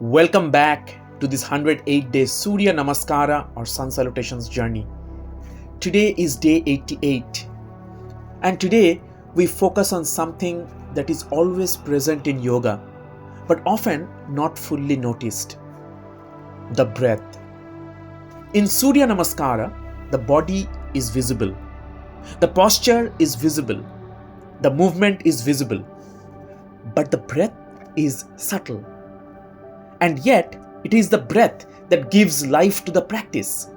Welcome back to this 108-day Surya Namaskara or Sun Salutations journey. Today is day 88, and today we focus on something that is always present in yoga but often not fully noticed: the breath. In Surya Namaskara, the body is visible, the posture is visible, the movement is visible, but the breath is subtle. And yet, it is the breath that gives life to the practice.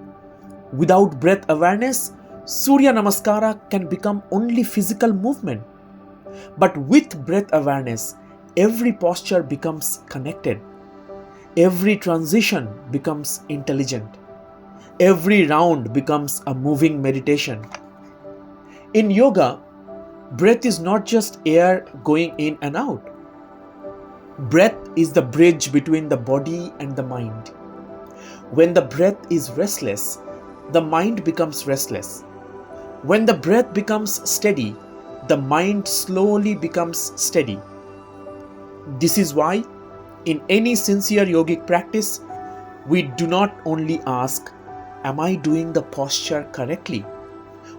Without breath awareness, Surya Namaskara can become only physical movement. But with breath awareness, every posture becomes connected. Every transition becomes intelligent. Every round becomes a moving meditation. In yoga, breath is not just air going in and out. Breath is the bridge between the body and the mind. When the breath is restless, the mind becomes restless. When the breath becomes steady, the mind slowly becomes steady. This is why, in any sincere yogic practice, we do not only ask, "Am I doing the posture correctly?"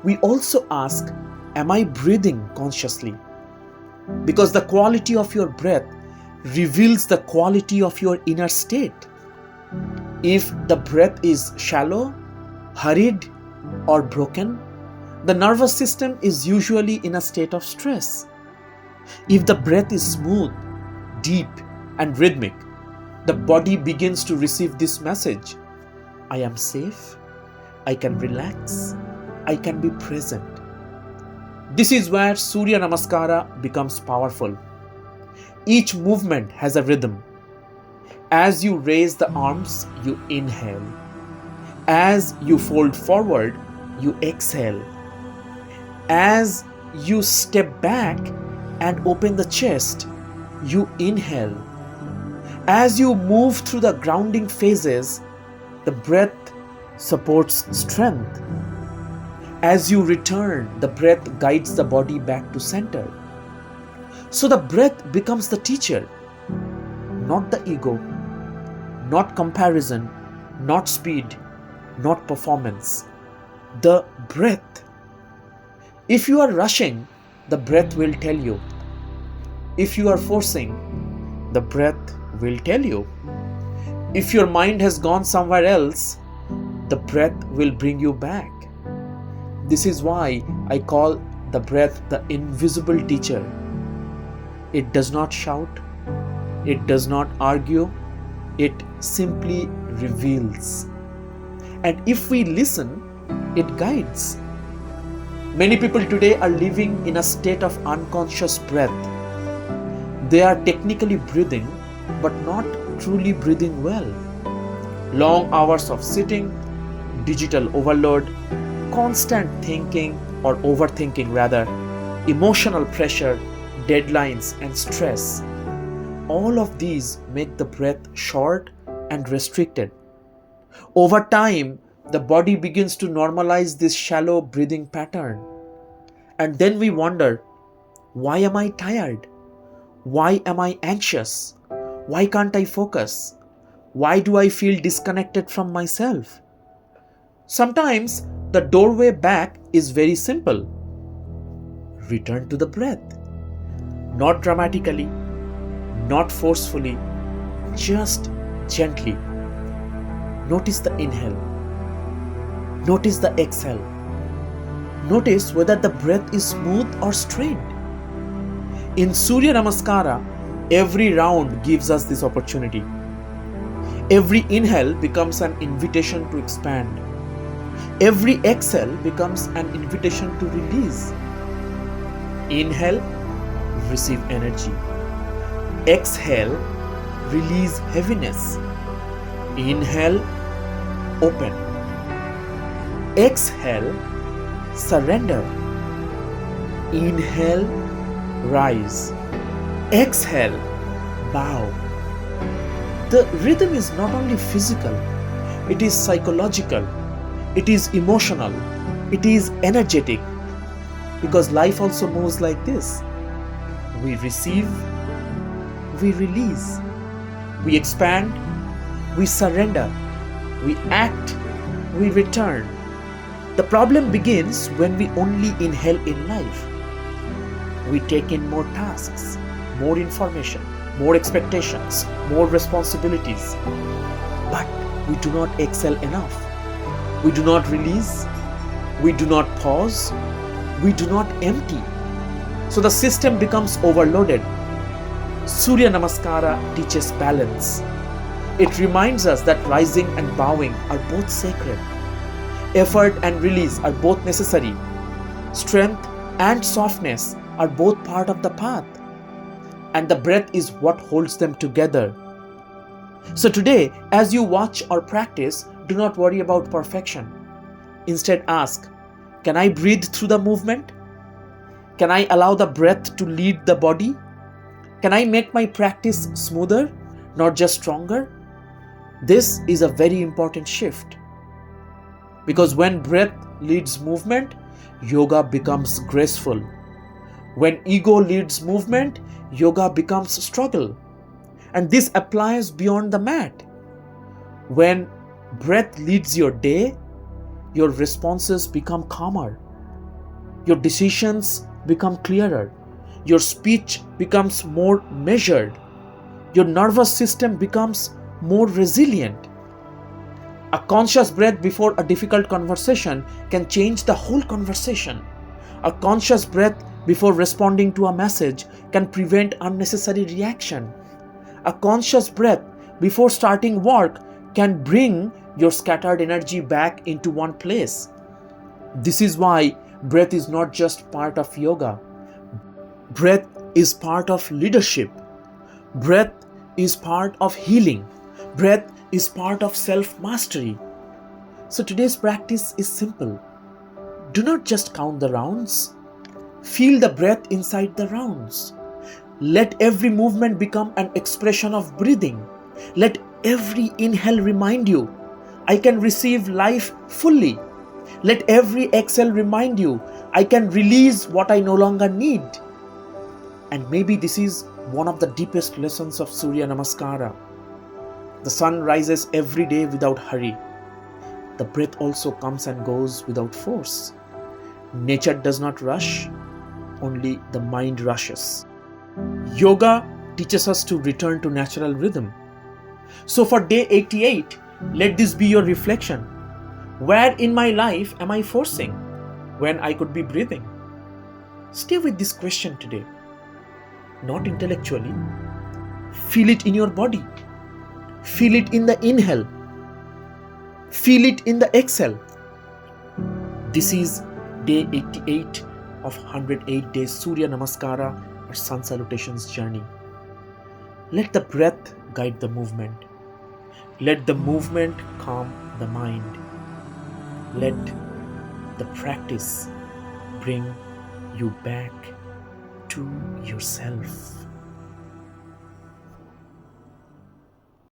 We also ask, "Am I breathing consciously?" Because the quality of your breath reveals the quality of your inner state. If the breath is shallow, hurried, or broken, the nervous system is usually in a state of stress. If the breath is smooth, deep, and rhythmic, the body begins to receive this message: I am safe, I can relax, I can be present. This is where Surya Namaskara becomes powerful. Each movement has a rhythm. As you raise the arms, you inhale. As you fold forward, you exhale. As you step back and open the chest, you inhale. As you move through the grounding phases, the breath supports strength. As you return, the breath guides the body back to center. So the breath becomes the teacher, not the ego, not comparison, not speed, not performance. The breath. If you are rushing, the breath will tell you. If you are forcing, the breath will tell you. If your mind has gone somewhere else, the breath will bring you back. This is why I call the breath the invisible teacher. It does not shout, it does not argue, it simply reveals. And if we listen, it guides. Many people today are living in a state of unconscious breath. They are technically breathing, but not truly breathing well. Long hours of sitting, digital overload, constant thinking or overthinking rather, emotional pressure, deadlines and stress. All of these make the breath short and restricted. Over time, the body begins to normalize this shallow breathing pattern. And then we wonder, why am I tired? Why am I anxious? Why can't I focus? Why do I feel disconnected from myself? Sometimes the doorway back is very simple. Return to the breath. Not dramatically, not forcefully, just gently. Notice the inhale. Notice the exhale. Notice whether the breath is smooth or strained. In Surya Namaskara, every round gives us this opportunity. Every inhale becomes an invitation to expand. Every exhale becomes an invitation to release. Inhale, receive energy. Exhale, release heaviness. Inhale, open. Exhale, surrender. Inhale, rise. Exhale, bow. The rhythm is not only physical, it is psychological, it is emotional, it is energetic. Because life also moves like this. We receive, we release. We expand, we surrender, we act, we return. The problem begins when we only inhale in life. We take in more tasks, more information, more expectations, more responsibilities. But we do not exhale enough. We do not release. We do not pause. We do not empty. So the system becomes overloaded. Surya Namaskara teaches balance. It reminds us that rising and bowing are both sacred. Effort and release are both necessary. Strength and softness are both part of the path. And the breath is what holds them together. So today, as you watch or practice, do not worry about perfection. Instead ask, can I breathe through the movement? Can I allow the breath to lead the body? Can I make my practice smoother, not just stronger? This is a very important shift. Because when breath leads movement, yoga becomes graceful. When ego leads movement, yoga becomes struggle. And this applies beyond the mat. When breath leads your day, your responses become calmer. Your decisions become clearer. Your speech becomes more measured. Your nervous system becomes more resilient. A conscious breath before a difficult conversation can change the whole conversation. A conscious breath before responding to a message can prevent unnecessary reaction. A conscious breath before starting work can bring your scattered energy back into one place. This is why breath is not just part of yoga. Breath is part of leadership. Breath is part of healing. Breath is part of self-mastery. So today's practice is simple. Do not just count the rounds. Feel the breath inside the rounds. Let every movement become an expression of breathing. Let every inhale remind you, I can receive life fully. Let every exhale remind you, I can release what I no longer need. And maybe this is one of the deepest lessons of Surya Namaskara. The sun rises every day without hurry. The breath also comes and goes without force. Nature does not rush, only the mind rushes. Yoga teaches us to return to natural rhythm. So for day 88, let this be your reflection. Where in my life am I forcing when I could be breathing? Stay with this question today. Not intellectually. Feel it in your body. Feel it in the inhale. Feel it in the exhale. This is day 88 of 108 days Surya Namaskara or Sun Salutations journey. Let the breath guide the movement. Let the movement calm the mind. Let the practice bring you back to yourself.